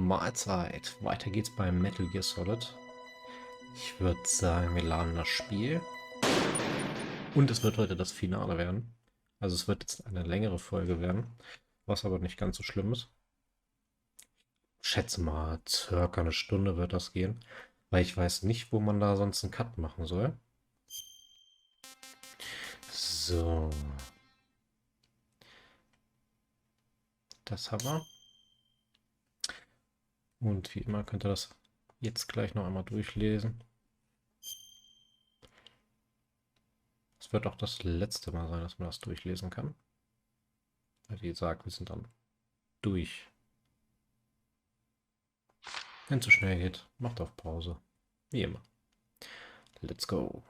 Mahlzeit. Weiter geht's beim Metal Gear Solid. Ich würde sagen, wir laden das Spiel. Und es wird heute das Finale werden. Also es wird jetzt eine längere Folge werden. Was aber nicht ganz so schlimm ist. Ich schätze mal, circa eine Stunde wird das gehen. Weil ich weiß nicht, wo man da sonst einen Cut machen soll. So. Das haben wir. Und wie immer könnt ihr das jetzt gleich noch einmal durchlesen. Es wird auch das letzte Mal sein, dass man das durchlesen kann. Wie gesagt, wir sind dann durch. Wenn es zu schnell geht, macht auf Pause. Wie immer. Let's go.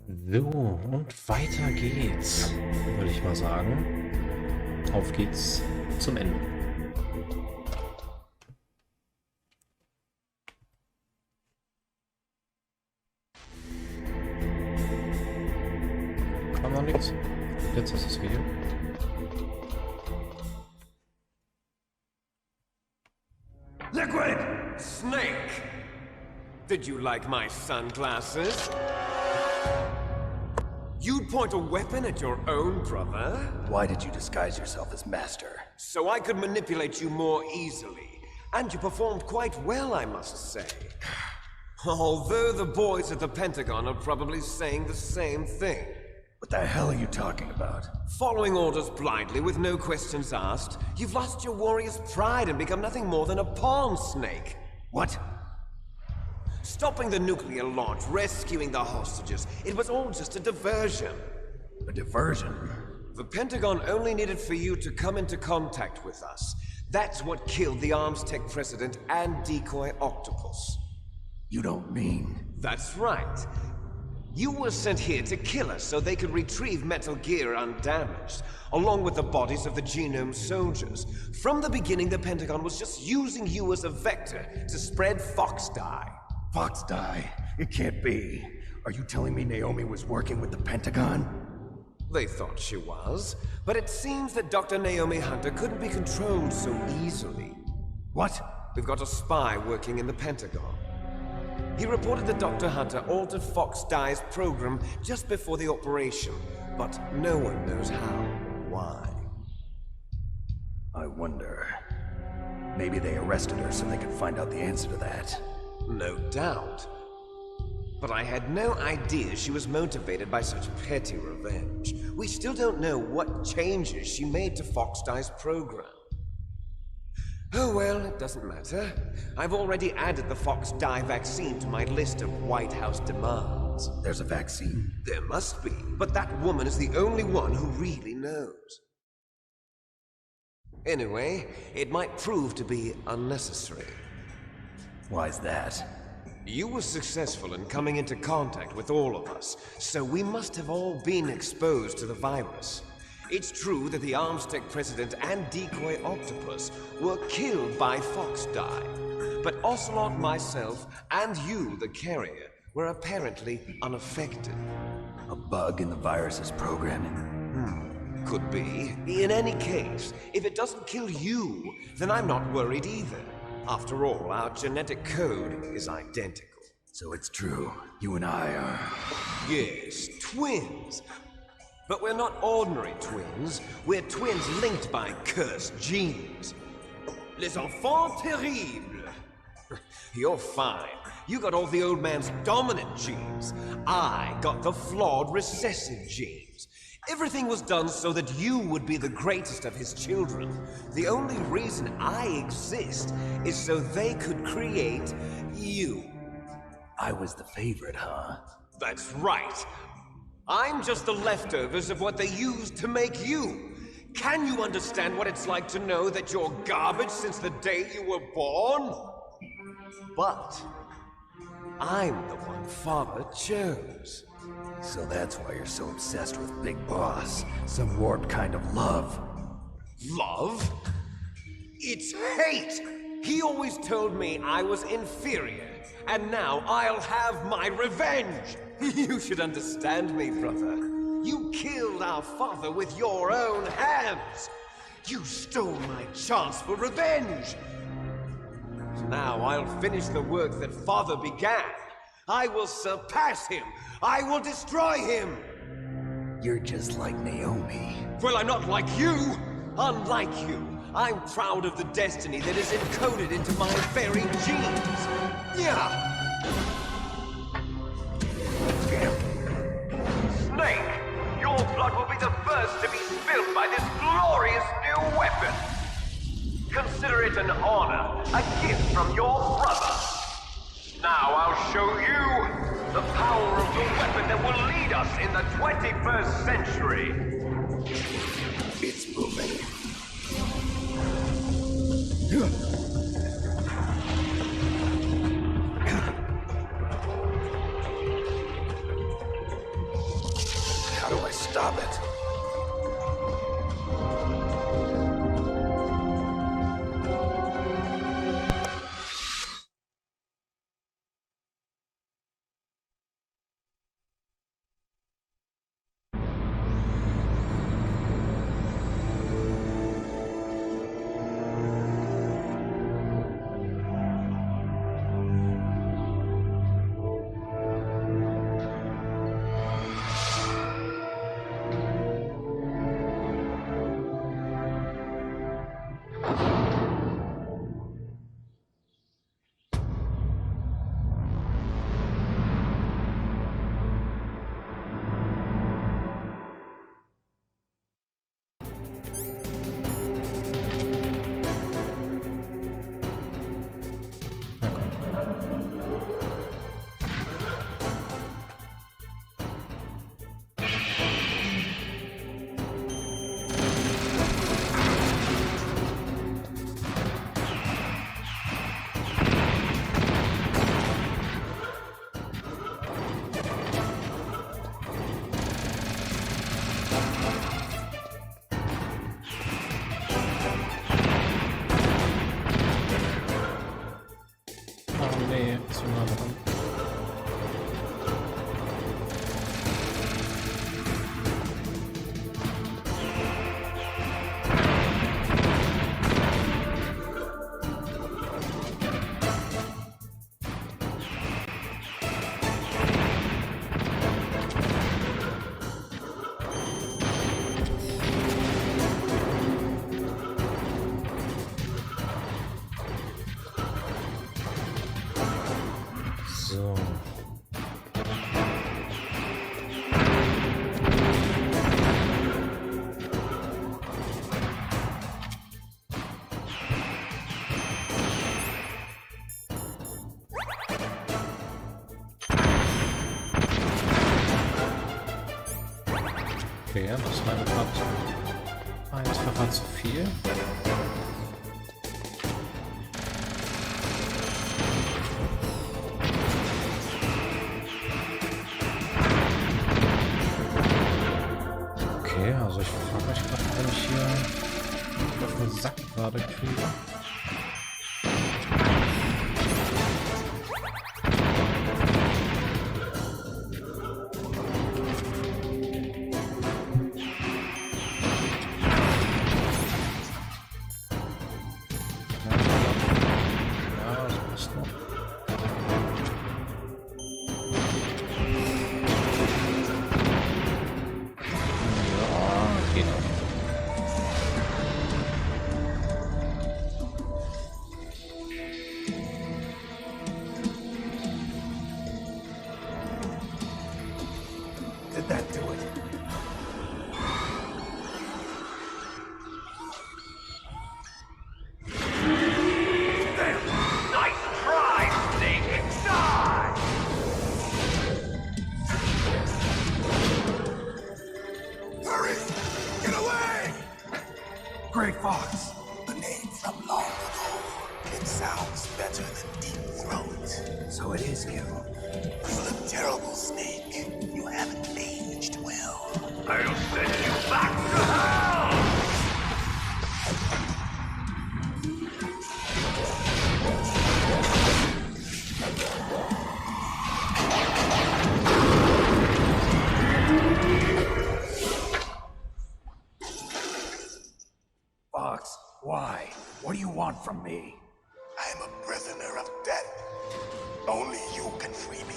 So, und weiter geht's, würde ich mal sagen. Auf geht's zum Ende. Kann man nichts. Jetzt ist das Video. Liquid! Snake! Did you like my sunglasses? You'd point a weapon at your own brother? Why did you disguise yourself as Master? So I could manipulate you more easily. And you performed quite well, I must say. Although the boys at the Pentagon are probably saying the same thing. What the hell are you talking about? Following orders blindly with no questions asked, you've lost your warrior's pride and become nothing more than a pawn, Snake. What? Stopping the nuclear launch, rescuing the hostages, it was all just a diversion. A diversion? The Pentagon only needed for you to come into contact with us. That's what killed the Arms Tech president and Decoy Octopus. You don't mean... That's right. You were sent here to kill us so they could retrieve Metal Gear undamaged, along with the bodies of the Genome soldiers. From the beginning, the Pentagon was just using you as a vector to spread Fox Dye. Fox Die? It can't be. Are you telling me Naomi was working with the Pentagon? They thought she was, but it seems that Dr. Naomi Hunter couldn't be controlled so easily. What? We've got a spy working in the Pentagon. He reported that Dr. Hunter altered Fox Dye's program just before the operation, but no one knows how or why. I wonder... Maybe they arrested her so they could find out the answer to that. No doubt. But I had no idea she was motivated by such petty revenge. We still don't know what changes she made to Fox Dye's program. Oh well, it doesn't matter. I've already added the Fox Dye vaccine to my list of White House demands. There's a vaccine? There must be, but that woman is the only one who really knows. Anyway, it might prove to be unnecessary. Why's that? You were successful in coming into contact with all of us, so we must have all been exposed to the virus. It's true that the Arms Tech president and Decoy Octopus were killed by Fox Dye, but Ocelot, myself, and you, the carrier, were apparently unaffected. A bug in the virus's programming? Could be. In any case, if it doesn't kill you, then I'm not worried either. After all, our genetic code is identical. So it's true. You and I are... Yes, twins. But we're not ordinary twins. We're twins linked by cursed genes. Les enfants terribles. You're fine. You got all the old man's dominant genes. I got the flawed recessive genes. Everything was done so that you would be the greatest of his children. The only reason I exist is so they could create you. I was the favorite, huh? That's right. I'm just the leftovers of what they used to make you. Can you understand what it's like to know that you're garbage since the day you were born? But I'm the one Father chose. So that's why you're so obsessed with Big Boss. Some warped kind of love. Love? It's hate! He always told me I was inferior, and now I'll have my revenge! You should understand me, brother. You killed our father with your own hands! You stole my chance for revenge! Now I'll finish the work that Father began. I will surpass him! I will destroy him! You're just like Naomi. Well, I'm not like you! Unlike you, I'm proud of the destiny that is encoded into my very genes! Yeah! Snake, your blood will be the first to be spilled by this glorious new weapon! Consider it an honor, a gift from your brother! Now I'll show you the power of the weapon that will lead us in the 21st century! It's moving. How do I stop it? So. Okay, das war gerade einfacher zu viel. Okay, also ich frage mich gerade, wenn ich hier auf den Sack gerade kriege. Did that do it? Nice try! What do you want from me? I'm a prisoner of death. Only you can free me.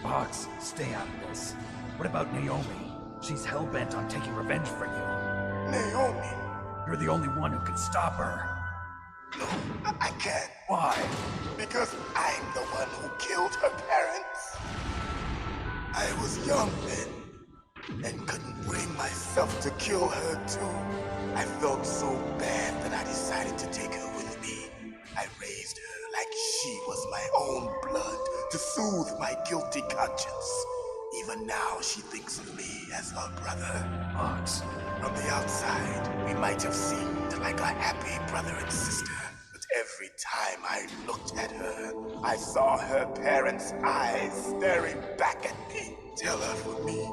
Fox, stay out of this. What about Naomi? She's hell-bent on taking revenge for you. Naomi? You're the only one who can stop her. No, I can't. Why? Because I'm the one who killed her parents. I was young then, and couldn't bring myself to kill her too. I felt so bad that I decided to take her with me. I raised her like she was my own blood to soothe my guilty conscience. Even now, she thinks of me as her brother. Fox. From the outside, we might have seemed like a happy brother and sister. But every time I looked at her, I saw her parents' eyes staring back at me. Tell her for me.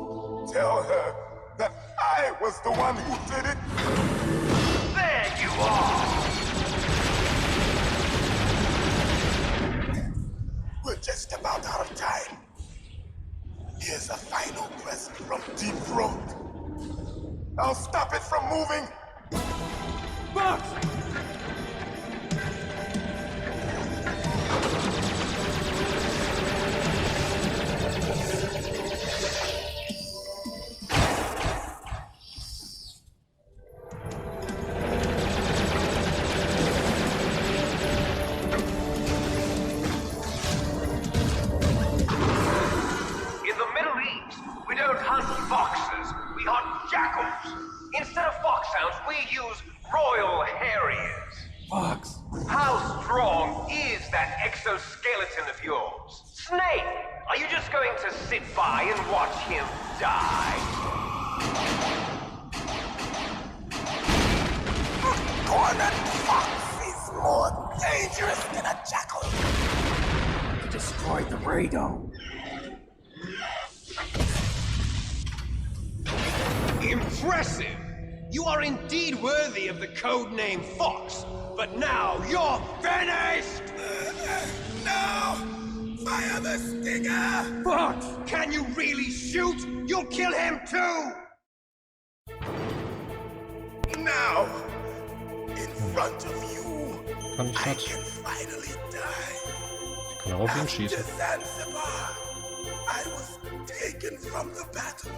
Tell her that I was the one who did it. There you are! We're just about out of time. Here's a final present from Deep Throat. I'll stop it from moving. Fox! Instead of foxhounds, we use Royal Harriers. Fox. How strong is that exoskeleton of yours? Snake, are you just going to sit by and watch him die? Cornered fox is more dangerous than a jackal. He destroyed the radome. Impressive! You are indeed worthy of the codename Fox, but now you're finished! No! Fire the stinger! Fox! Can you really shoot? You'll kill him too! Now, in front of you, Kann ich I das? can finally die. Ich kann auch auf ihn After schießen. Zanzibar, I was taken from the battle.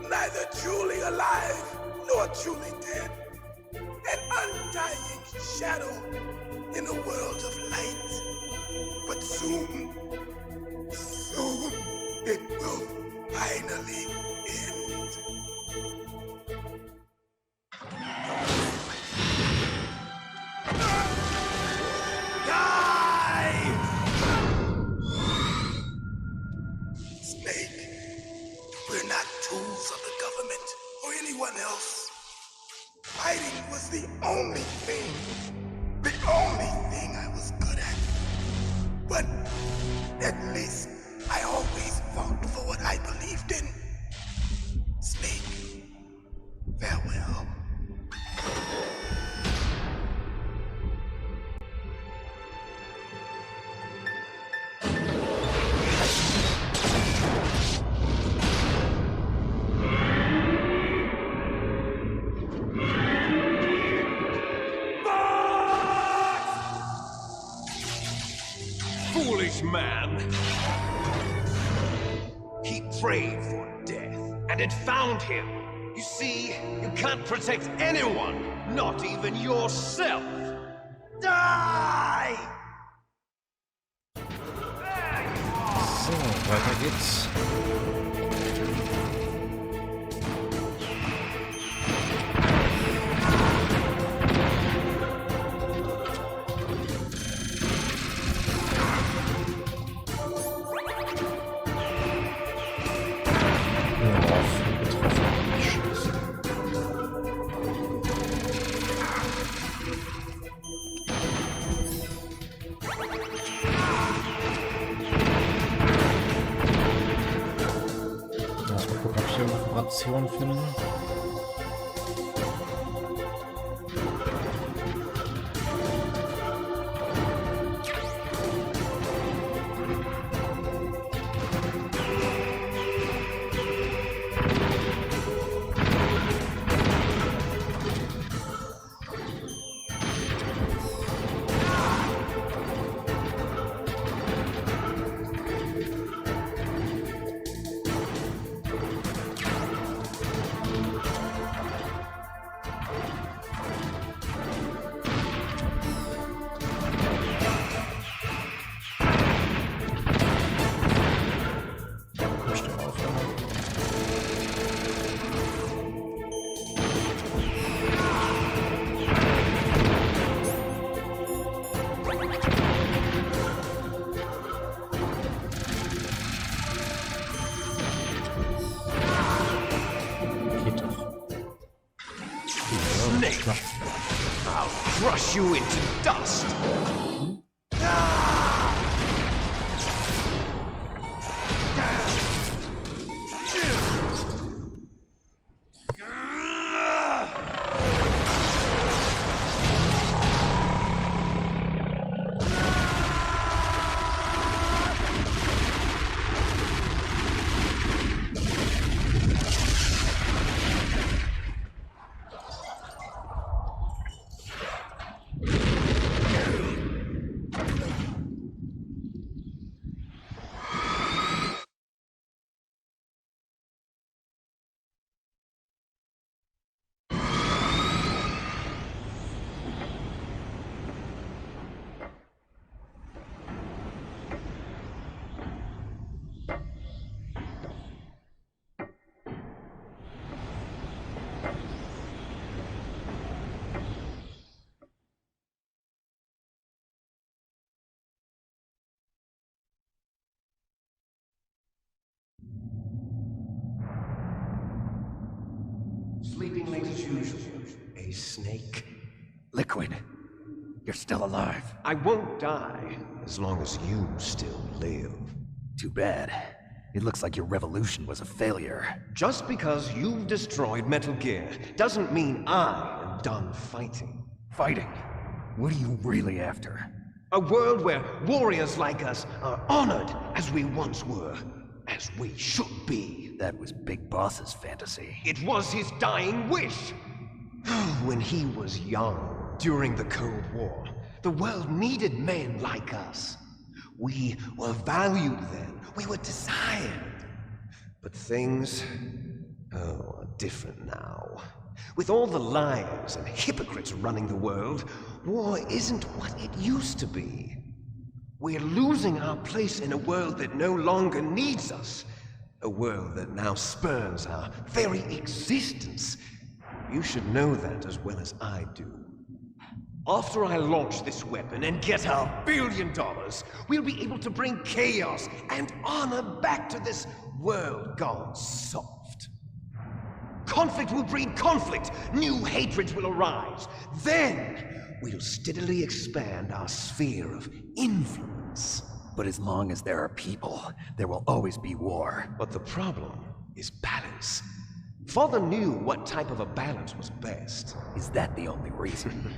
Neither truly alive nor truly dead. An undying shadow in a world of light. But soon it will finally end. Die! Snake, we're not tools of the government or anyone else. Fighting was the only thing I was good at. But at least I always fought for what I believed in. Snake, farewell. Foolish man! He prayed for death, and it found him. You see, you can't protect anyone, not even yourself. Die! So, weiter geht's. Informationen finden. you into dust! Sleeping late as usual, eh, Snake? Liquid, you're still alive. I won't die as long as you still live. Too bad. It looks like your revolution was a failure. Just because you've destroyed Metal Gear doesn't mean I am done fighting. Fighting? What are you really after? A world where warriors like us are honored as we once were, as we should be. That was Big Boss's fantasy. It was his dying wish. When he was young, during the Cold War, the world needed men like us. We were valued then. We were desired. But things, are different now. With all the liars and hypocrites running the world, war isn't what it used to be. We're losing our place in a world that no longer needs us. A world that now spurns our very existence. You should know that as well as I do. After I launch this weapon and get our $1 billion, we'll be able to bring chaos and honor back to this world gone soft. Conflict will breed conflict. New hatreds will arise. Then we'll steadily expand our sphere of influence. But as long as there are people, there will always be war. But the problem is balance. Father knew what type of a balance was best. Is that the only reason?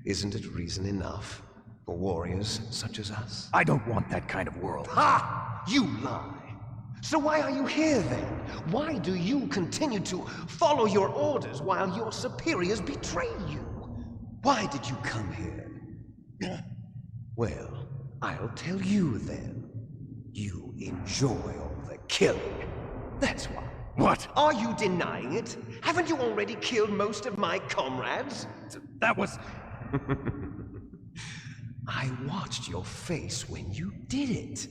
Isn't it reason enough for warriors such as us? I don't want that kind of world. Ha! You lie! So why are you here then? Why do you continue to follow your orders while your superiors betray you? Why did you come here? Well, I'll tell you then. You enjoy all the killing. That's why. What? Are you denying it? Haven't you already killed most of my comrades? That was... I watched your face when you did it.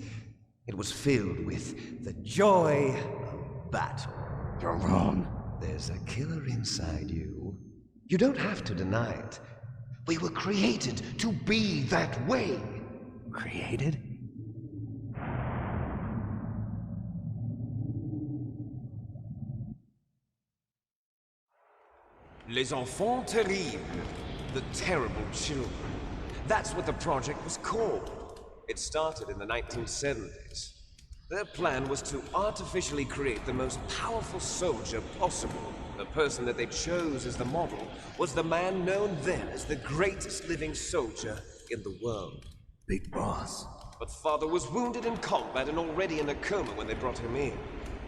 It was filled with the joy of battle. You're wrong. There's a killer inside you. You don't have to deny it. We were created to be that way. Created? Les enfants terribles. The terrible children. That's what the project was called. It started in the 1970s. Their plan was to artificially create the most powerful soldier possible. The person that they chose as the model was the man known then as the greatest living soldier in the world. Big Boss. But Father was wounded in combat and already in a coma when they brought him in.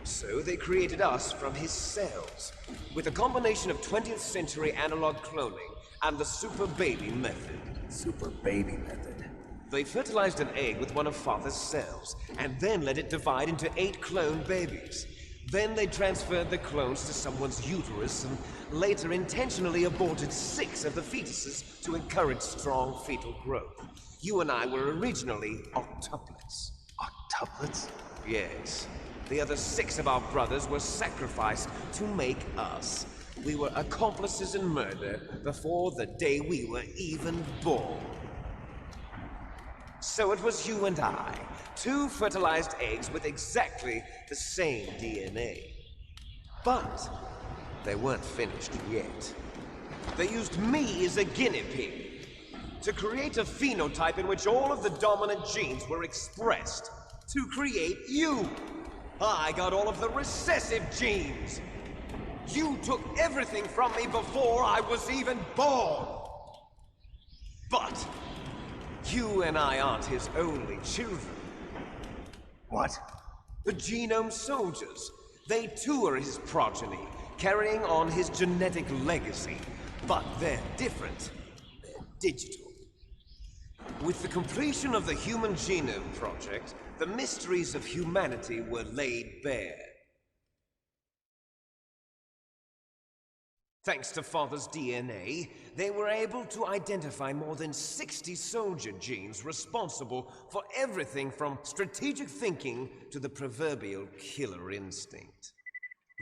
So they created us from his cells, with a combination of 20th century analog cloning and the Super Baby method. Super Baby method. They fertilized an egg with one of Father's cells, and then let it divide into 8 clone babies. Then they transferred the clones to someone's uterus, and later intentionally aborted 6 of the fetuses to encourage strong fetal growth. You and I were originally octuplets. Octuplets? Yes. The other 6 of our brothers were sacrificed to make us. We were accomplices in murder before the day we were even born. So it was you and I, 2 fertilized eggs with exactly the same DNA. But they weren't finished yet. They used me as a guinea pig to create a phenotype in which all of the dominant genes were expressed. To create you! I got all of the recessive genes! You took everything from me before I was even born! But you and I aren't his only children. What? The Genome Soldiers. They too are his progeny, carrying on his genetic legacy. But they're different. They're digital. With the completion of the Human Genome Project, the mysteries of humanity were laid bare. Thanks to Father's DNA, they were able to identify more than 60 soldier genes responsible for everything from strategic thinking to the proverbial killer instinct.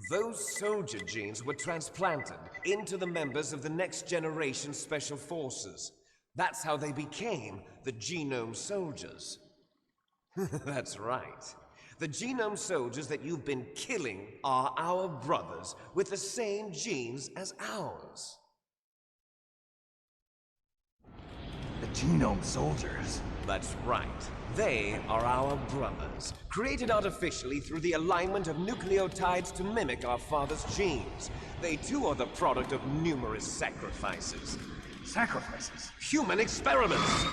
Those soldier genes were transplanted into the members of the Next Generation Special Forces. That's how they became the Genome Soldiers. That's right. The Genome Soldiers that you've been killing are our brothers with the same genes as ours. The Genome Soldiers? That's right. They are our brothers, created artificially through the alignment of nucleotides to mimic our father's genes. They too are the product of numerous sacrifices. Sacrifices? Human experiments!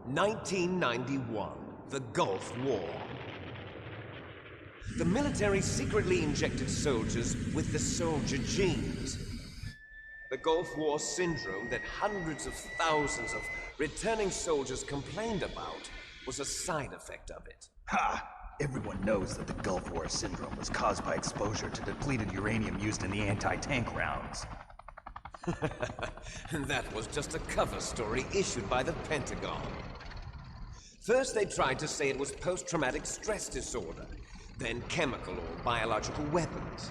1991, the Gulf War. The military secretly injected soldiers with the soldier genes. The Gulf War syndrome that hundreds of thousands of returning soldiers complained about was a side effect of it. Ha! Everyone knows that the Gulf War syndrome was caused by exposure to depleted uranium used in the anti-tank rounds. That was just a cover story issued by the Pentagon. First they tried to say it was post-traumatic stress disorder, then chemical or biological weapons.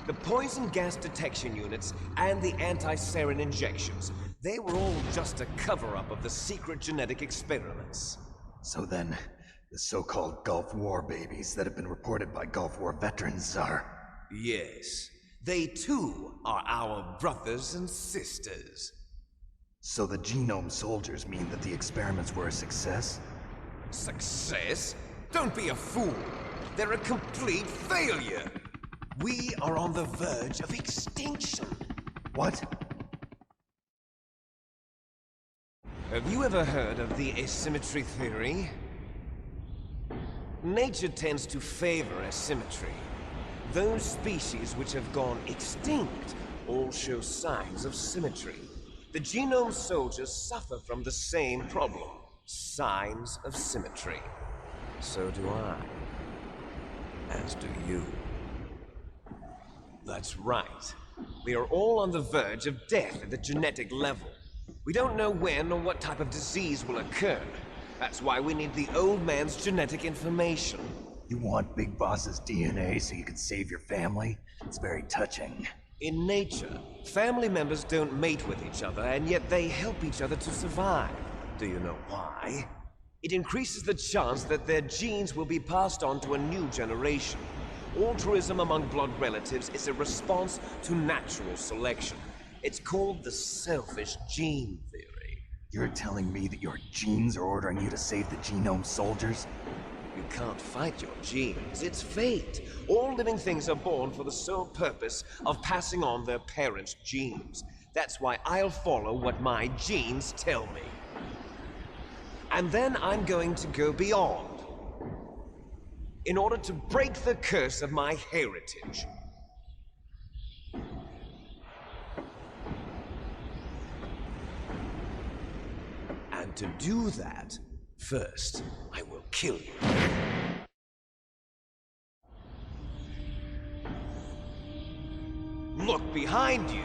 The poison gas detection units and the anti-sarin injections, they were all just a cover-up of the secret genetic experiments. So then, the so-called Gulf War babies that have been reported by Gulf War veterans are... Yes, they too are our brothers and sisters. So the Genome Soldiers mean that the experiments were a success? Success? Don't be a fool! They're a complete failure! We are on the verge of extinction. What? Have you ever heard of the asymmetry theory? Nature tends to favor asymmetry. Those species which have gone extinct all show signs of symmetry. The Genome Soldiers suffer from the same problem. Signs of symmetry. So do I. As do you. That's right. We are all on the verge of death at the genetic level. We don't know when or what type of disease will occur. That's why we need the old man's genetic information. You want Big Boss's DNA so you can save your family? It's very touching. In nature, family members don't mate with each other, and yet they help each other to survive. Do you know why? It increases the chance that their genes will be passed on to a new generation. Altruism among blood relatives is a response to natural selection. It's called the selfish gene theory. You're telling me that your genes are ordering you to save the Genome Soldiers? You can't fight your genes. It's fate. All living things are born for the sole purpose of passing on their parents' genes. That's why I'll follow what my genes tell me. And then I'm going to go beyond. In order to break the curse of my heritage. And to do that, first, I will kill you. Look behind you!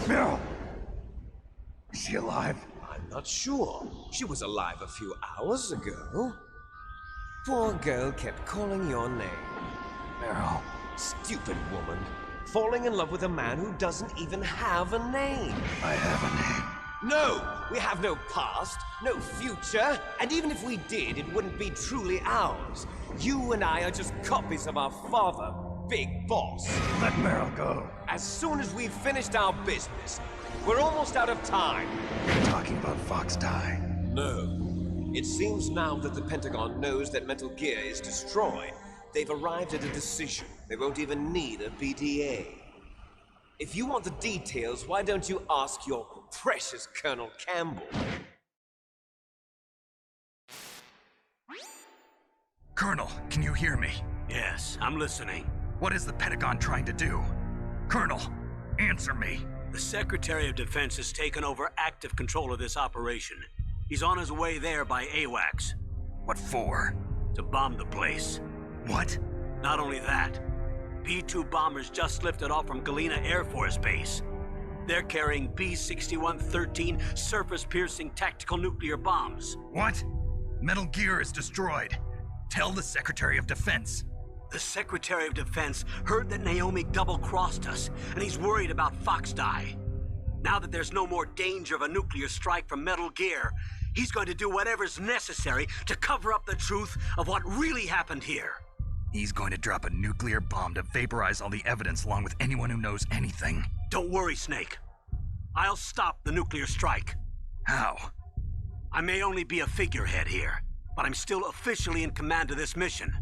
Meryl! Is she alive? I'm not sure. She was alive a few hours ago. Poor girl kept calling your name. Meryl. Stupid woman. Falling in love with a man who doesn't even have a name. I have a name. No, we have no past, no future, and even if we did, it wouldn't be truly ours. You and I are just copies of our father, Big Boss. Let Meryl go. As soon as we've finished our business, we're almost out of time. You're talking about Fox Die. No. It seems now that the Pentagon knows that Metal Gear is destroyed, they've arrived at a decision. They won't even need a BDA. If you want the details, why don't you ask your precious Colonel Campbell? Colonel, can you hear me? Yes, I'm listening. What is the Pentagon trying to do? Colonel, answer me. The Secretary of Defense has taken over active control of this operation. He's on his way there by AWACS. What for? To bomb the place. What? Not only that, B-2 bombers just lifted off from Galena Air Force Base. They're carrying B-6113 surface-piercing tactical nuclear bombs. What? Metal Gear is destroyed. Tell the Secretary of Defense. The Secretary of Defense heard that Naomi double-crossed us, and he's worried about Fox Die. Now that there's no more danger of a nuclear strike from Metal Gear, he's going to do whatever's necessary to cover up the truth of what really happened here. He's going to drop a nuclear bomb to vaporize all the evidence along with anyone who knows anything. Don't worry, Snake. I'll stop the nuclear strike. How? I may only be a figurehead here, but I'm still officially in command of this mission.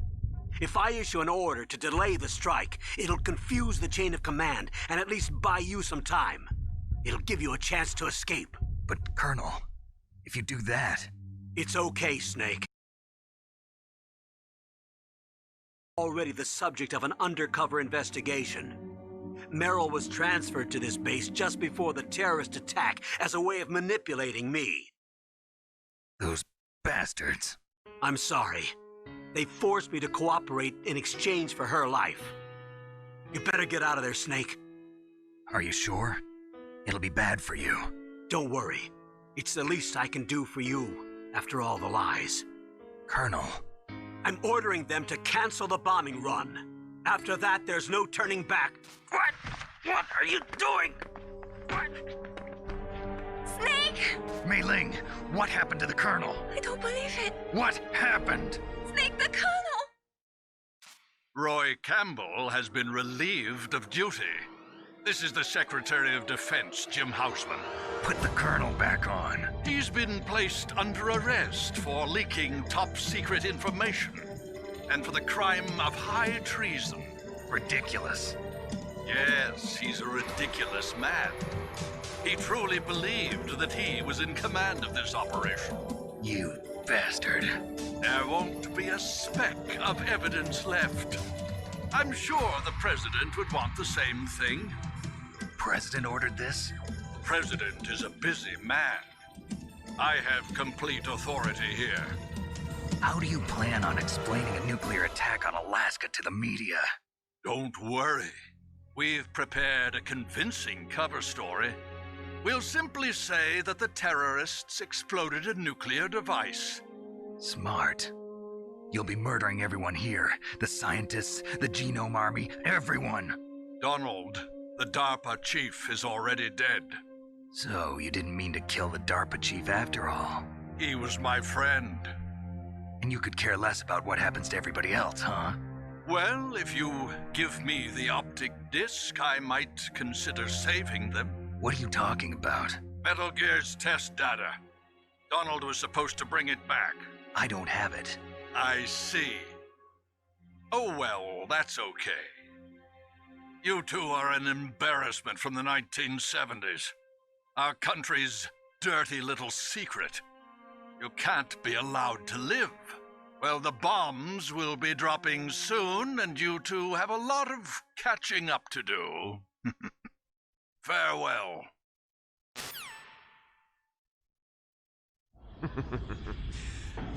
If I issue an order to delay the strike, it'll confuse the chain of command and at least buy you some time. It'll give you a chance to escape. But, Colonel, if you do that... It's okay, Snake. Already the subject of an undercover investigation. Meryl was transferred to this base just before the terrorist attack as a way of manipulating me. Those bastards. I'm sorry. They forced me to cooperate in exchange for her life. You better get out of there, Snake. Are you sure? It'll be bad for you. Don't worry. It's the least I can do for you, after all the lies. Colonel. I'm ordering them to cancel the bombing run. After that, there's no turning back. What? What are you doing? What? Snake! Mei Ling, what happened to the Colonel? I don't believe it. What happened? Snake the Colonel! Roy Campbell has been relieved of duty. This is the Secretary of Defense, Jim Houseman. Put the Colonel back on. He's been placed under arrest for leaking top-secret information and for the crime of high treason. Ridiculous. Yes, he's a ridiculous man. He truly believed that he was in command of this operation. You bastard. There won't be a speck of evidence left. I'm sure the President would want the same thing. President ordered this? President is a busy man. I have complete authority here. How do you plan on explaining a nuclear attack on Alaska to the media? Don't worry. We've prepared a convincing cover story. We'll simply say that the terrorists exploded a nuclear device. Smart. You'll be murdering everyone here. The scientists, the Genome Army, everyone. Donald, the DARPA chief, is already dead. So, you didn't mean to kill the DARPA chief after all. He was my friend. And you could care less about what happens to everybody else, huh? Well, if you give me the optic disc, I might consider saving them. What are you talking about? Metal Gear's test data. Donald was supposed to bring it back. I don't have it. I see. Oh well, that's okay. You two are an embarrassment from the 1970s. Our country's dirty little secret. You can't be allowed to live. Well, the bombs will be dropping soon, and you two have a lot of catching up to do. Farewell.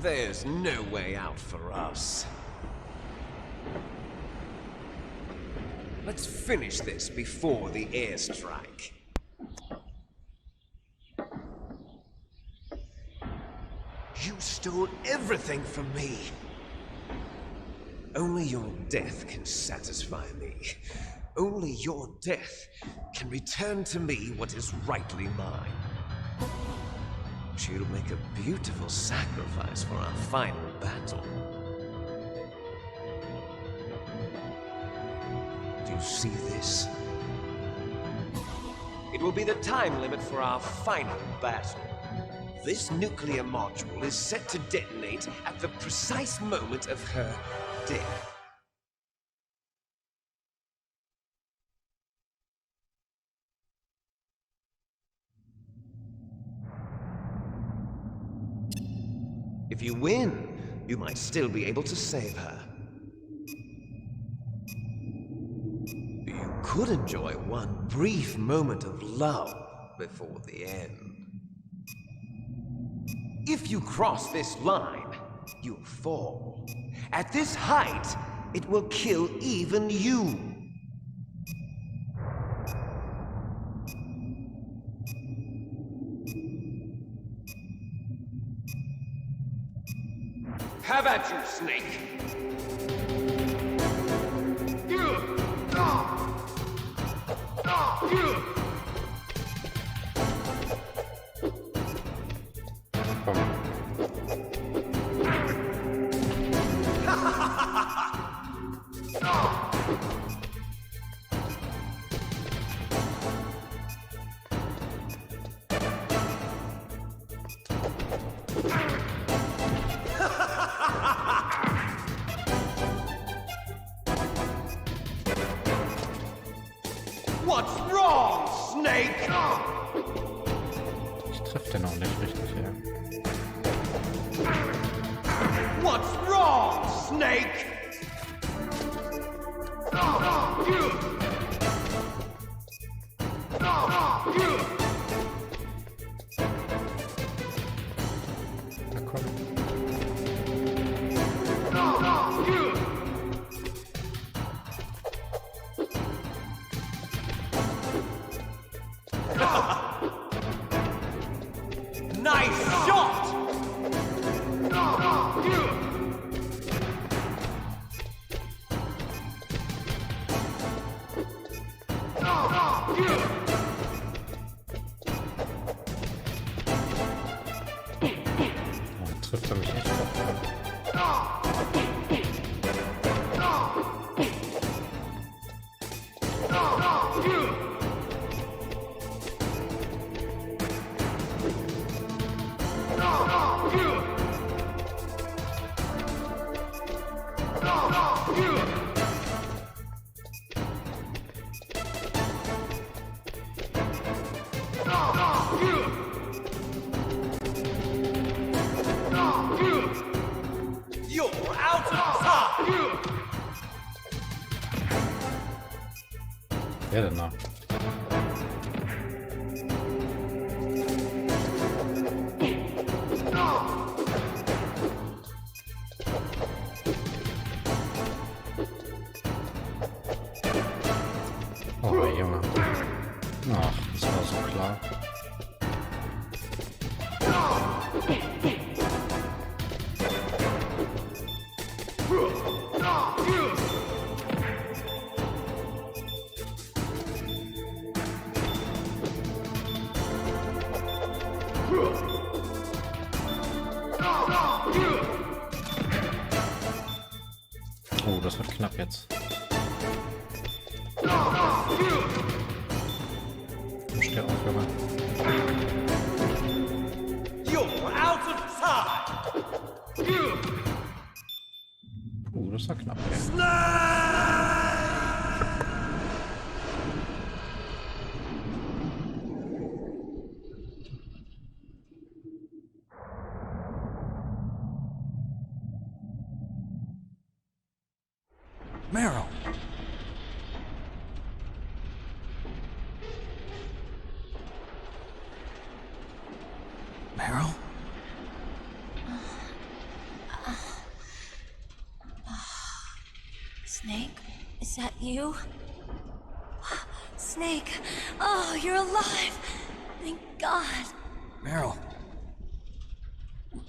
There's no way out for us. Let's finish this before the airstrike. You stole everything from me. Only your death can satisfy me. Only your death can return to me what is rightly mine. bet you it'll make a beautiful sacrifice for our final battle. Do you see this? It will be the time limit for our final battle. This nuclear module is set to detonate at the precise moment of her death. If you win, you might still be able to save her. You could enjoy one brief moment of love before the end. If you cross this line, you'll fall. At this height, it will kill even you. Have at you, Snake! What's wrong, Snake? Ich treffe den auch nicht richtig, ja. What's wrong, Snake? Na komm. Nice shot! Oh, trifft er mich echt ab. You're out of time! Wer denn da? Oh, Junge. Ach, das war so klar. Oh, das wird knapp jetzt. Steh auf, Junge. You're out of time! Das war knapp, ey. Meryl! Meryl? Snake, is that you? Snake, oh, you're alive! Thank God. Meryl?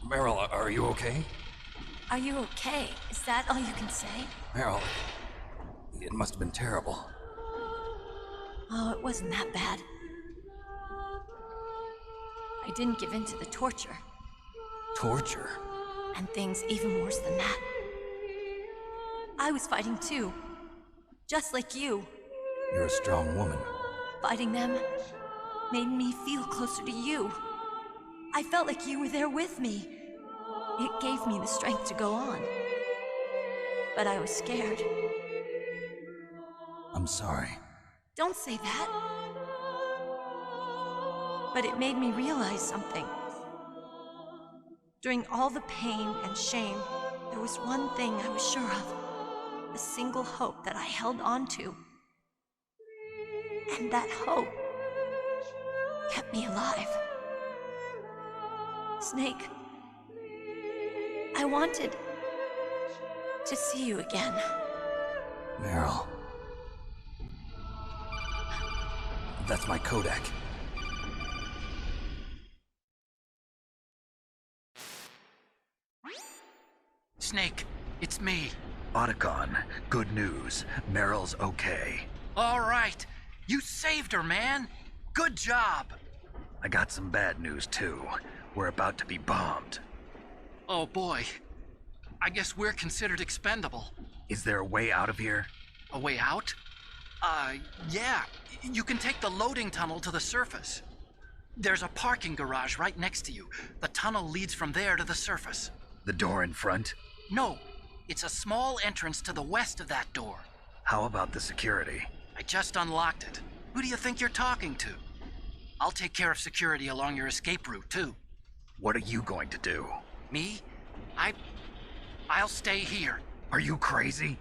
Meryl, are you okay? Are you okay? Is that all you can say? Meryl, it must have been terrible. Oh, it wasn't that bad. I didn't give in to the torture. Torture? And things even worse than that. I was fighting too. Just like you. You're a strong woman. Fighting them made me feel closer to you. I felt like you were there with me. It gave me the strength to go on. But I was scared. I'm sorry. Don't say that. But it made me realize something. During all the pain and shame, there was one thing I was sure of. A single hope that I held on to. And that hope kept me alive. Snake, I wanted to see you again. Meryl. That's my Kodak. Snake, it's me. Otacon, good news. Meryl's okay. All right. You saved her, man. Good job. I got some bad news, too. We're about to be bombed. Oh, boy. I guess we're considered expendable. Is there a way out of here? A way out? Yeah. You can take the loading tunnel to the surface. There's a parking garage right next to you. The tunnel leads from there to the surface. The door in front? No. It's a small entrance to the west of that door. How about the security? I just unlocked it. Who do you think you're talking to? I'll take care of security along your escape route, too. What are you going to do? Me? I'll stay here. Are you crazy?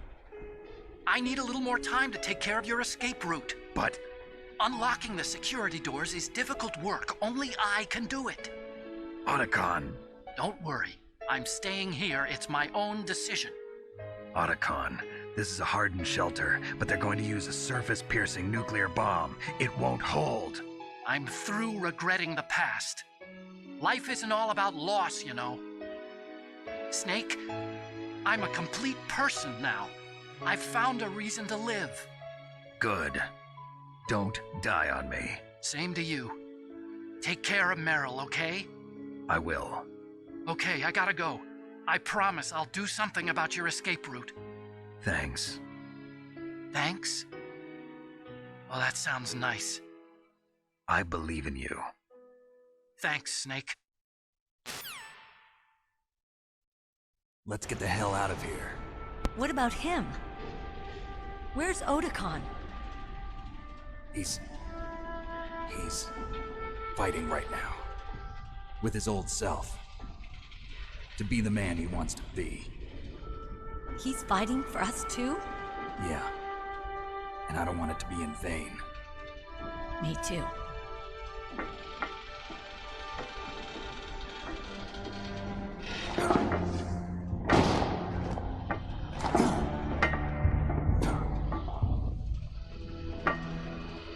I need a little more time to take care of your escape route. But unlocking the security doors is difficult work. Only I can do it. Otacon. Don't worry. I'm staying here. It's my own decision. Otacon, this is a hardened shelter, but they're going to use a surface-piercing nuclear bomb. It won't hold. I'm through regretting the past. Life isn't all about loss, you know. Snake, I'm a complete person now. I've found a reason to live. Good. Don't die on me. Same to you. Take care of Meryl, okay? I will. Okay, I gotta go. I promise I'll do something about your escape route. Thanks. Thanks? Well, that sounds nice. I believe in you. Thanks, Snake. Let's get the hell out of here. What about him? Where's Otacon? He's fighting right now. With his old self. To be the man he wants to be. He's fighting for us too? Yeah. And I don't want it to be in vain. Me too.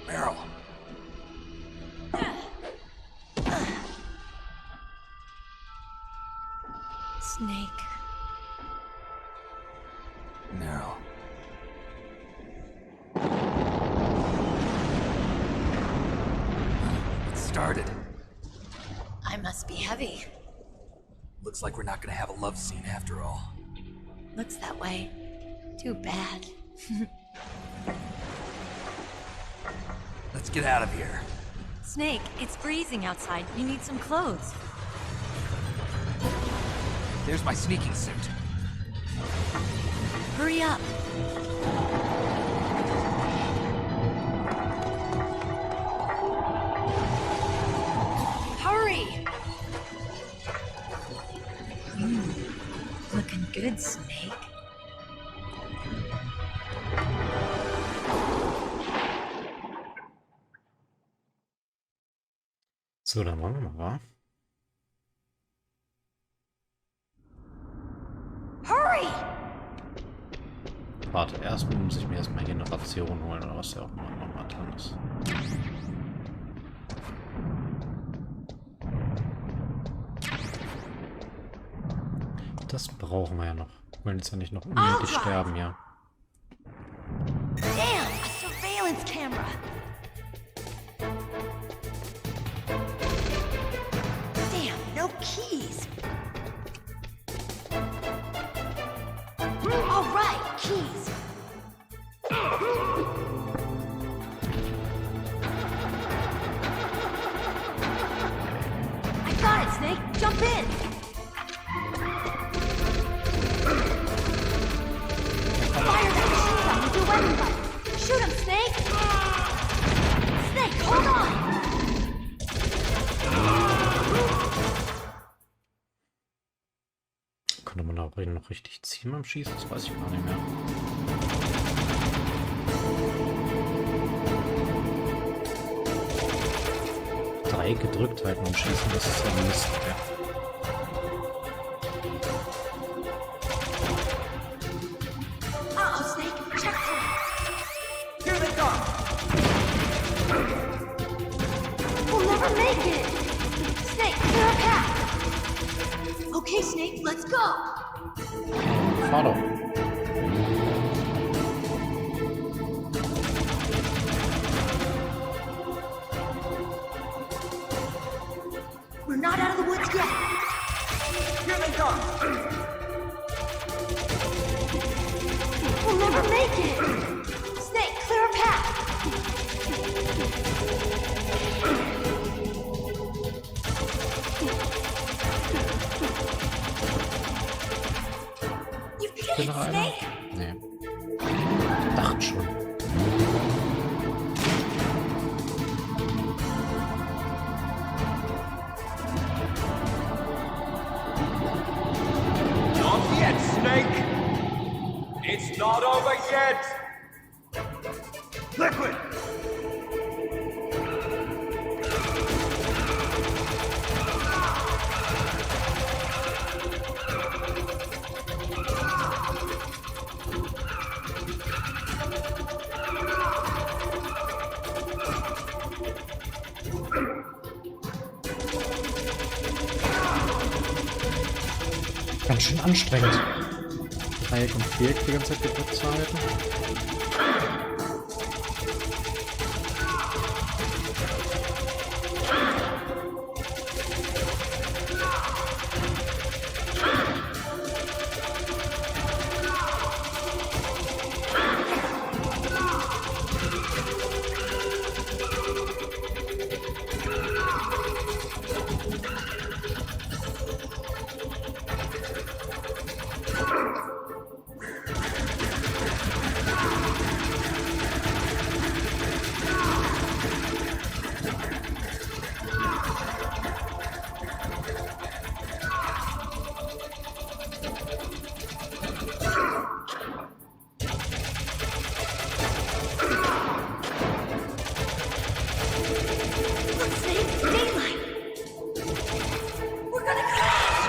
Meryl. Snake. Meryl. It started. I must be heavy. Looks like we're not gonna have a love scene after all. Looks that way. Too bad. Let's get out of here. Snake, it's freezing outside. You need some clothes. There's my sneaking suit. Hurry up. Hurry! Looking good, Snake. So, dann wollen wir mal, wa? Hurry! Warte, erstmal muss ich mir erstmal hier eine Ration holen, oder was ja auch immer nochmal drin ist. Das brauchen wir ja noch. Wir wollen jetzt ja nicht noch unnötig sterben, ja. Damn, a surveillance camera! keys. All right, keys. I got it, Snake. Jump in. Fire that machine gun with your weapon button. Shoot him, Snake. Snake, hold on. Konnte man da noch richtig ziehen beim Schießen? Das weiß ich gar nicht mehr. Dreieck gedrückt halten und schießen, das ist ja Mist. Ja. Uh-oh, Snake. Checkpoint. Here they come! We'll never make it. Snake, clear a path. Okay, Snake, let's go. Fahr doch. We're not out of the woods yet. Here they come! We'll never make it. Snake, clear a path. You Bin get it, noch einer? Snake. Nee. Dachte schon. Not yet, Snake! It's not over yet! Liquid! Ganz schön anstrengend. Dreieck und Viereck die ganze Zeit gedrückt zu halten. Look, Snake, daylight. We're gonna crash.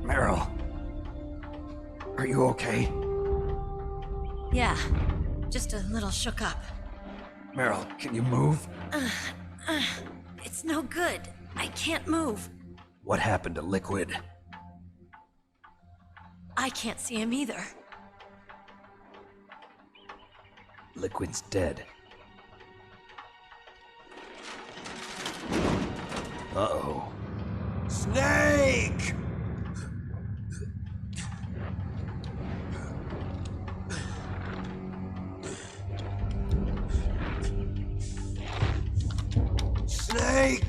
Meryl. Are you okay? Yeah, just a little shook up. Meryl, can you move? It's no good. I can't move. What happened to Liquid? I can't see him either. Liquid's dead. Uh-oh. Snake! Snake!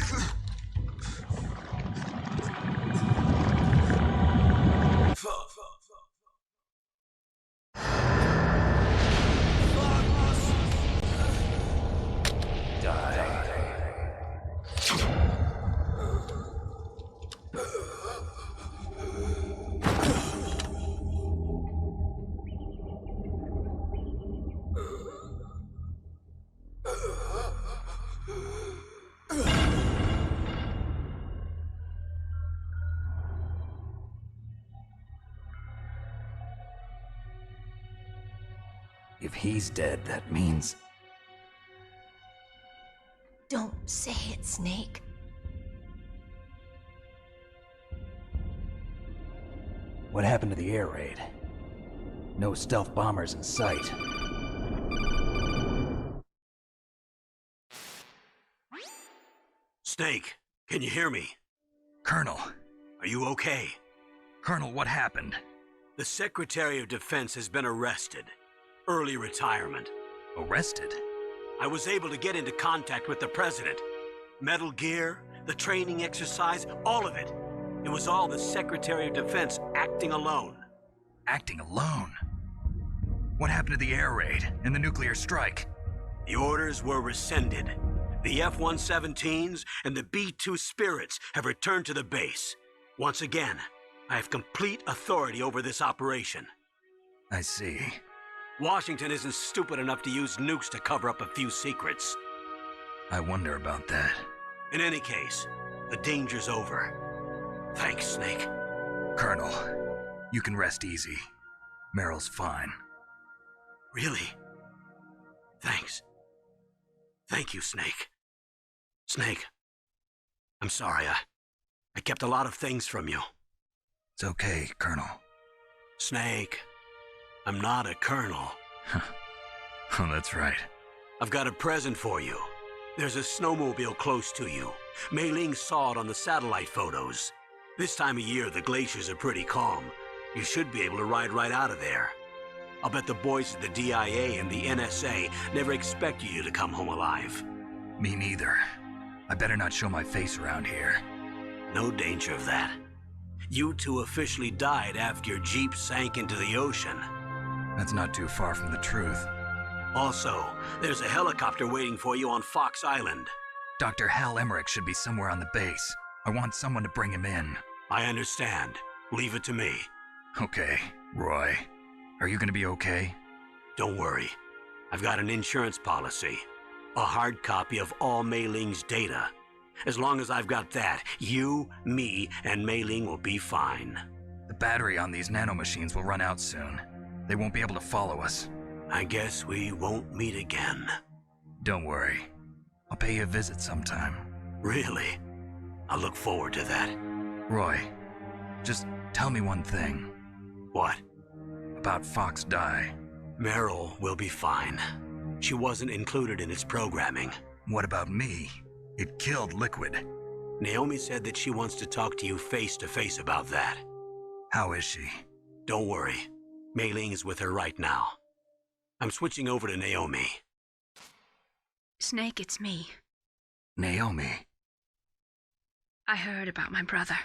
If he's dead, that means... Don't say it, Snake. What happened to the air raid? No stealth bombers in sight. Snake, can you hear me? Colonel. Are you okay? Colonel, what happened? The Secretary of Defense has been arrested. Early retirement. Arrested? I was able to get into contact with the President. Metal Gear, the training exercise, all of it. It was all the Secretary of Defense acting alone. Acting alone? What happened to the air raid and the nuclear strike? The orders were rescinded. The F-117s and the B-2 Spirits have returned to the base. Once again, I have complete authority over this operation. I see. Washington isn't stupid enough to use nukes to cover up a few secrets. I wonder about that. In any case, the danger's over. Thanks, Snake. Colonel, you can rest easy. Meryl's fine. Really? Thanks. Thank you, Snake. Snake, I'm sorry, I kept a lot of things from you. It's okay, Colonel. Snake, I'm not a colonel. Oh, that's right. I've got a present for you. There's a snowmobile close to you. Mei Ling saw it on the satellite photos. This time of year, the glaciers are pretty calm. You should be able to ride right out of there. I'll bet the boys at the DIA and the NSA never expected you to come home alive. Me neither. I better not show my face around here. No danger of that. You two officially died after your Jeep sank into the ocean. That's not too far from the truth. Also, there's a helicopter waiting for you on Fox Island. Dr. Hal Emmerich should be somewhere on the base. I want someone to bring him in. I understand. Leave it to me. Okay, Roy. Are you gonna be okay? Don't worry. I've got an insurance policy. A hard copy of all Mei Ling's data. As long as I've got that, you, me, and Mei Ling will be fine. The battery on these nanomachines will run out soon. They won't be able to follow us. I guess we won't meet again. Don't worry. I'll pay you a visit sometime. Really? I look forward to that. Roy, just tell me one thing. What? About Fox Die. Meryl will be fine. She wasn't included in its programming. What about me? It killed Liquid. Naomi said that she wants to talk to you face to face about that. How is she? Don't worry. Mei Ling is with her right now. I'm switching over to Naomi. Snake, it's me. Naomi. I heard about my brother.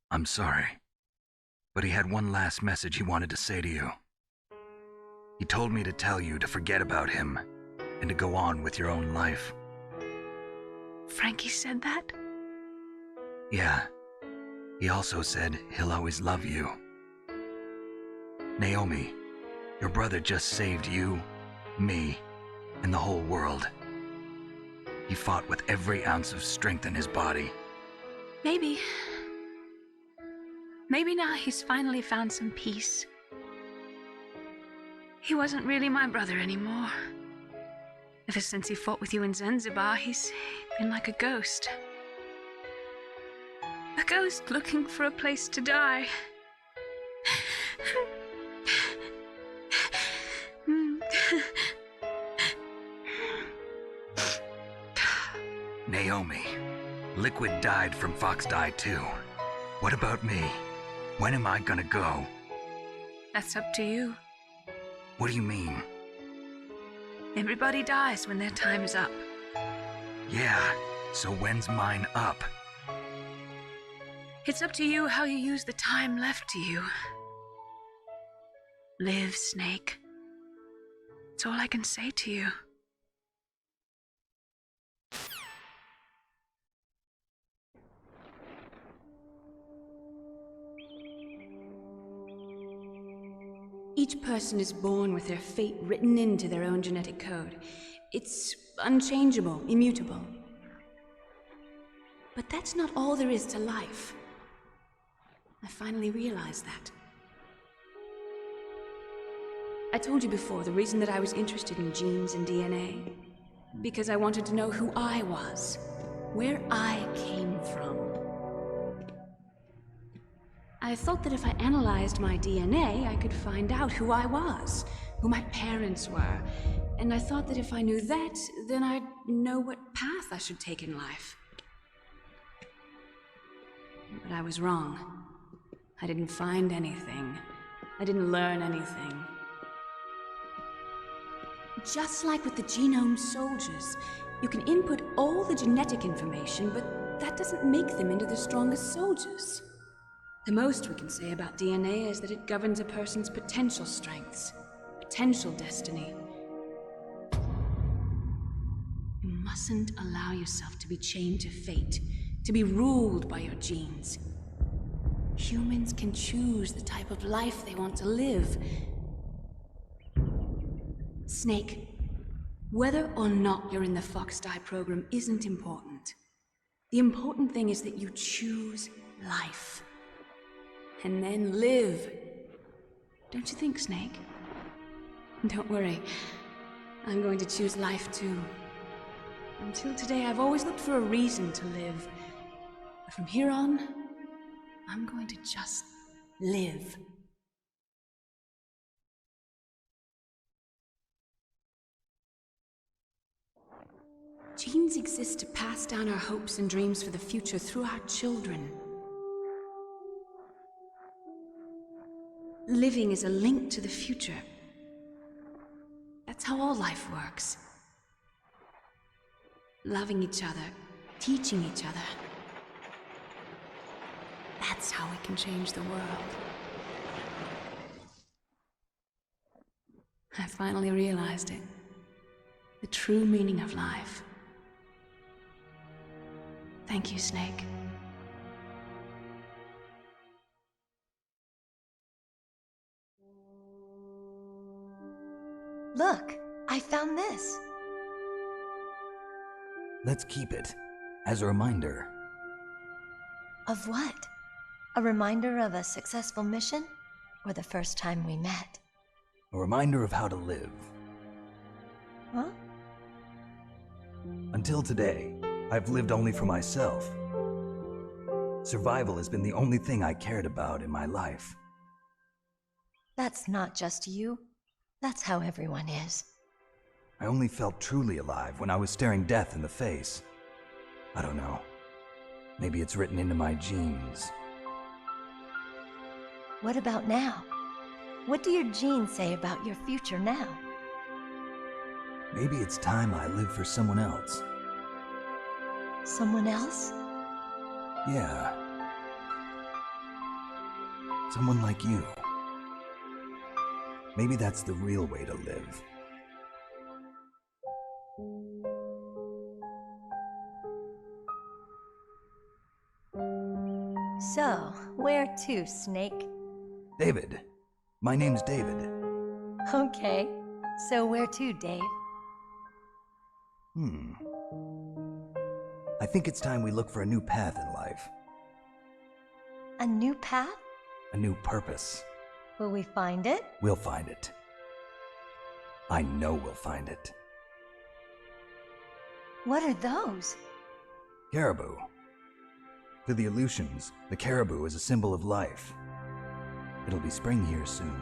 I'm sorry. But he had one last message he wanted to say to you. He told me to tell you to forget about him and to go on with your own life. Frankie said that? Yeah. He also said he'll always love you. Naomi, your brother just saved you, me, and the whole world. He fought with every ounce of strength in his body. Maybe. Maybe now he's finally found some peace. He wasn't really my brother anymore. Ever since he fought with you in Zanzibar, he's been like a ghost. A ghost looking for a place to die. Naomi, Liquid died from Fox Die too. What about me? When am I gonna go? That's up to you. What do you mean? Everybody dies when their time is up. Yeah, so when's mine up? It's up to you how you use the time left to you. Live, Snake. That's all I can say to you. Each person is born with their fate written into their own genetic code. It's unchangeable, immutable. But that's not all there is to life. I finally realized that. I told you before the reason that I was interested in genes and DNA. Because I wanted to know who I was, where I came from. I thought that if I analyzed my DNA, I could find out who I was, who my parents were, and I thought that if I knew that, then I'd know what path I should take in life. But I was wrong. I didn't find anything. I didn't learn anything. Just like with the genome soldiers, you can input all the genetic information, but that doesn't make them into the strongest soldiers. The most we can say about DNA is that it governs a person's potential strengths, potential destiny. You mustn't allow yourself to be chained to fate, to be ruled by your genes. Humans can choose the type of life they want to live. Snake, whether or not you're in the Fox-Die program isn't important. The important thing is that you choose life. And then live. Don't you think, Snake? Don't worry. I'm going to choose life too. Until today, I've always looked for a reason to live. But from here on, I'm going to just live. Genes exist to pass down our hopes and dreams for the future through our children. Living is a link to the future. That's how all life works. Loving each other, teaching each other. That's how we can change the world. I finally realized it. The true meaning of life. Thank you, Snake. Look, I found this. Let's keep it as a reminder. Of what? A reminder of a successful mission? Or the first time we met? A reminder of how to live. Huh? Until today, I've lived only for myself. Survival has been the only thing I cared about in my life. That's not just you. That's how everyone is. I only felt truly alive when I was staring death in the face. I don't know. Maybe it's written into my genes. What about now? What do your genes say about your future now? Maybe it's time I live for someone else. Someone else? Yeah. Someone like you. Maybe that's the real way to live. So, where to, Snake? David. My name's David. Okay. So where to, Dave? I think it's time we look for a new path in life. A new path? A new purpose. Will we find it? We'll find it. I know we'll find it. What are those? Caribou. To the Aleutians, the caribou is a symbol of life. It'll be spring here soon.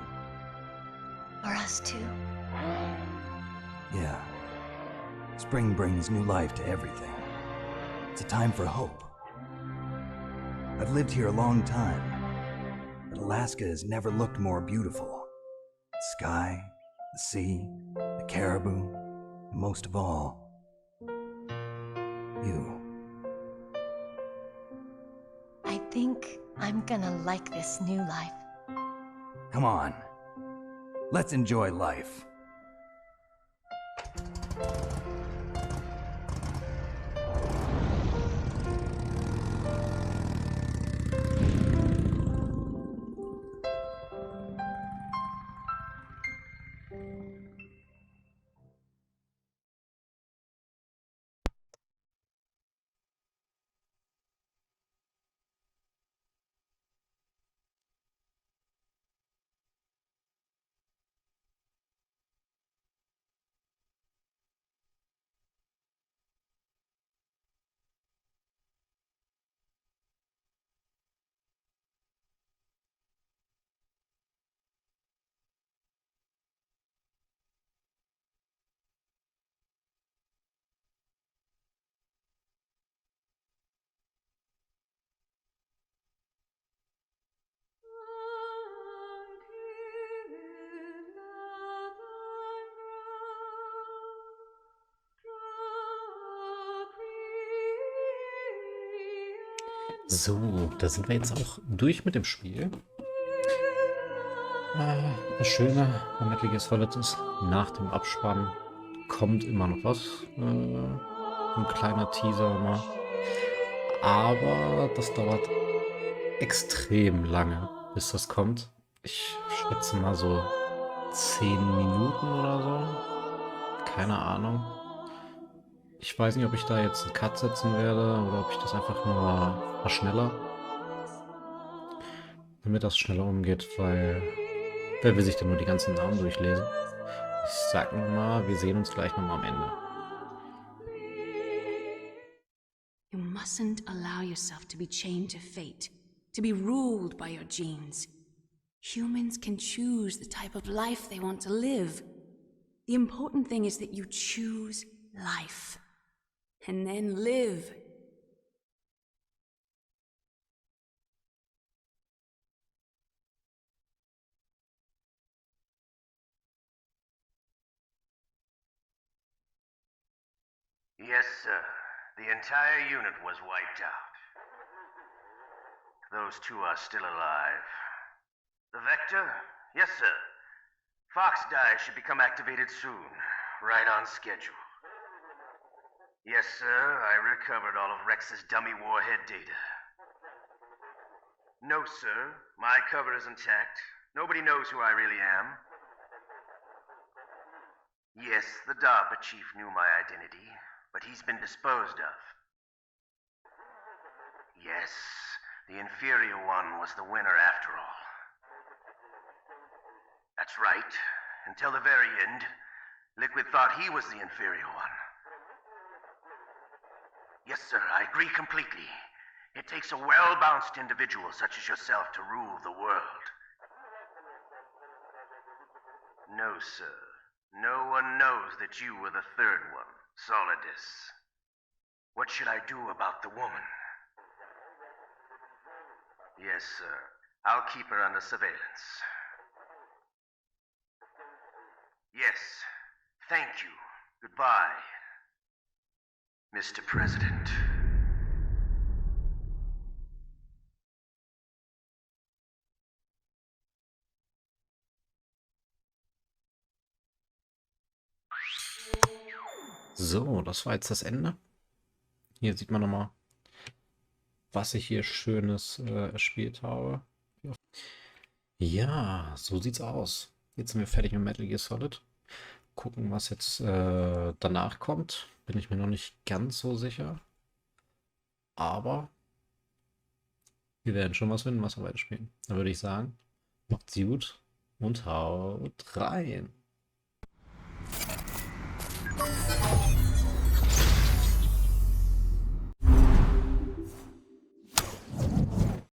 For us too? Yeah. Spring brings new life to everything. It's a time for hope. I've lived here a long time, but Alaska has never looked more beautiful. The sky, the sea, the caribou, and most of all, you. I think I'm gonna like this new life. Come on. Let's enjoy life. So, da sind wir jetzt auch durch mit dem Spiel. Das Schöne bei Metal Gear Solid ist, nach dem Abspann kommt immer noch was. Ein kleiner Teaser immer. Aber das dauert extrem lange, bis das kommt. Ich schätze mal so 10 Minuten oder so. Keine Ahnung. Ich weiß nicht, ob ich da jetzt einen Cut setzen werde oder ob ich das einfach nur mal schneller, damit das schneller umgeht, weil wer will sich denn nur die ganzen Namen durchlesen? Ich sag nochmal, wir sehen uns gleich nochmal am Ende. You mustn't allow yourself to be chained to fate, to be ruled by your genes. Humans can choose the type of life they want to live. The important thing is that you choose life. And then live. Yes, sir. The entire unit was wiped out. Those two are still alive. The Vector? Yes, sir. Fox Die should become activated soon. Right on schedule. Yes, sir. I recovered all of Rex's dummy warhead data. No, sir. My cover is intact. Nobody knows who I really am. Yes, the DARPA chief knew my identity, but he's been disposed of. Yes, the inferior one was the winner after all. That's right. Until the very end, Liquid thought he was the inferior one. Yes, sir, I agree completely. It takes a well-balanced individual such as yourself to rule the world. No, sir. No one knows that you were the third one, Solidus. What should I do about the woman? Yes, sir. I'll keep her under surveillance. Yes. Thank you. Goodbye, Mr. President. So, das war jetzt das Ende. Hier sieht man nochmal, was ich hier Schönes erspielt habe. Ja, so sieht's aus. Jetzt sind wir fertig mit Metal Gear Solid. Gucken, was jetzt danach kommt. Bin ich mir noch nicht ganz so sicher. Aber wir werden schon was finden, was wir weiterspielen. Dann würde ich sagen, macht's gut und haut rein.